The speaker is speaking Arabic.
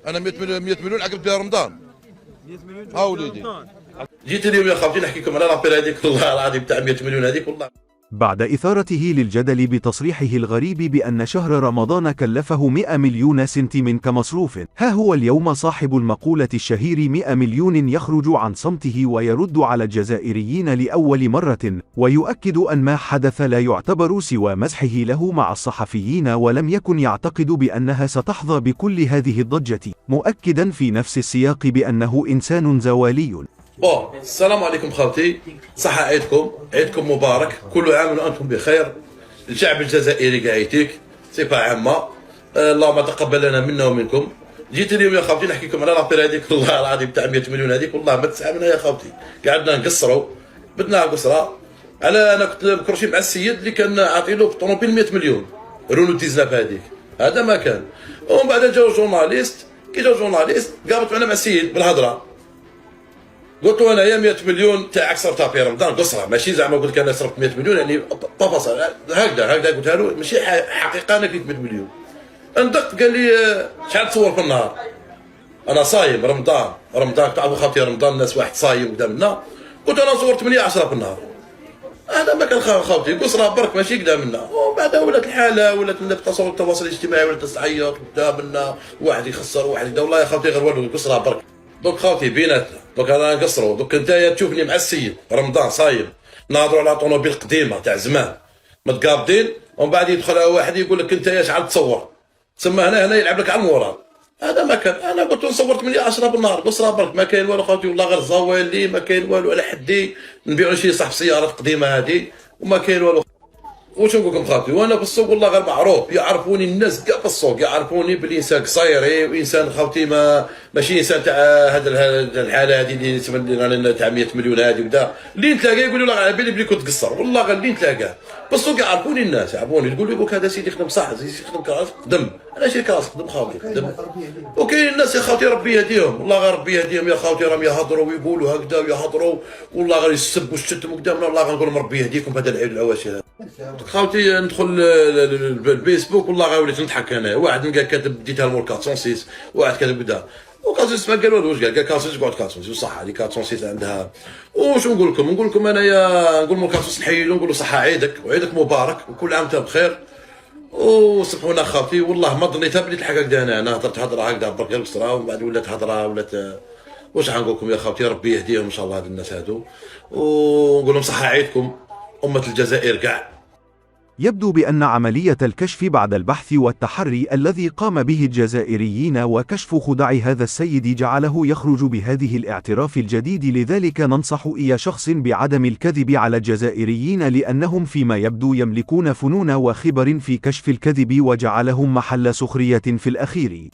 انا 100 مليون 100 مليون عقبت بها رمضان. 100 مليون ها وليدي جيت اليوم يا خالتي نحكي لكم على لابير هذيك والله العظيم تاع 100 مليون هذيك والله. بعد إثارته للجدل بتصريحه الغريب بأن شهر رمضان كلفه 100 مليون سنتيم كمصروف، ها هو اليوم صاحب المقولة الشهير 100 مليون يخرج عن صمته ويرد على الجزائريين لأول مرة، ويؤكد أن ما حدث لا يعتبر سوى مزحه له مع الصحفيين، ولم يكن يعتقد بأنها ستحظى بكل هذه الضجة، مؤكدا في نفس السياق بأنه إنسان زوالي. السلام عليكم خالتي، صحة عيدكم مبارك، كل عام وانتم بخير. الشعب الجزائري قاعيتيك صفة عامة، اللهم تقبل لنا منا ومنكم. جيت اليوم يا خالتي نحكي لكم على لابير هذيك والله العظيم تاع 100 مليون هذيك والله ما تسعى منها يا خالتي. قعدنا نقصروا بدنا قصرة على انا كنت مكرشي مع السيد اللي كان عاطي له طوموبيل 100 مليون رونو 19 هذيك، هذا ما كان. ومن بعد جاو جورناليست، كي جاو جورناليست قابلت معنا مع السيد بالهضره، قلت له انايا 100 مليون تاعك صرفتها في رمضان قصره، ماشي زعما قلت لك انا صرفت 100 مليون يعني تفاصيل هكذا قلتها له، ماشي حقيقه انا كنت 100 مليون. اندقت قال لي شحال تصور في النهار؟ انا صايم رمضان تعرفوا خاطي رمضان الناس واحد صايم قدامنا، قلت انا نصور 8 10 في النهار. هذا ما كان خاوتي قصره برك ماشي قدامنا. ومن بعد ولات الحاله ولات تصور التواصل الاجتماعي ولات تعيط قدامنا، واحد يخسر واحد يدا والله يا خاوتي غير والو قصره برك. دوك خاوتي بيناتنا، دوك انا نقصروا، دوك انت تشوفني مع السيد رمضان صايم نهضروا على طوموبيل قديمه تاع زمان متقابضين، ومن بعد يدخل واحد يقول لك انت شحال تصور؟ تسمى هنا يلعب لك على المورال. هذا ما كان. انا قلت له نصور 8 10 بالنهار قصره برك ما كاين والو خاوتي والله غير زوالي ما كاين والو على حدي نبيعوا شي صاحب سيارات قديمه هذه وما كاين والو. واش نقول لكم خاوتي وانا في السوق والله غير معروف، يعرفوني الناس كاع في السوق يعرفوني بلي انسان قصيري وانسان خاوتي ماشي انسان تاع هذا الحاله هذه اللي تسمى تاع 100 مليون هذه ودا اللي نتلاقى يقولوا لا على بالي بلي كنت قصر والله غير اللي نتلاقى في السوق يعرفوني الناس يعرفوني يقول لك هذا سيدي يخدم صح يخدم كراس خدم، انا شي كراس خدم خاوتي خدم. وكاين الناس يا خاوتي ربي يهديهم والله غير ربي يهديهم يا خاوتي راهم يهضروا ويقولوا هكذا ويهضروا والله غير يسبوا الشتم قدامنا والله غنقول لهم ربي يهديكم في هذا العيد العواشر هذا. خاوتي ندخل الفيسبوك والله غير وليت نضحك انا، واحد نلقى كاتب ديتها المول 406 واحد كاتب كذا وكاسوس ما قال والو واش قال كاسوس قعد كاسوس وصح هذيك 406 عندها. واش نقول لكم انايا نقول لهم كاسوس نحيي له نقول له صحه عيدك وعيدك مبارك وكل عام وانت بخير. وسبحونا خاوتي والله ما ظنيتها بلي تلحق هكذا، انا هضرت هضره هكذا برك القصره ومن بعد ولات هضره ولات واش غنقول لكم يا خاوتي ربي يهديهم ان شاء الله هاد الناس هادو ونقول لهم صحه عيدكم امه الجزائر كاع. يبدو بأن عملية الكشف بعد البحث والتحري الذي قام به الجزائريين وكشف خدع هذا السيد جعله يخرج بهذه الاعتراف الجديد، لذلك ننصح أي شخص بعدم الكذب على الجزائريين لأنهم فيما يبدو يملكون فنون وخبر في كشف الكذب وجعلهم محل سخرية في الأخير.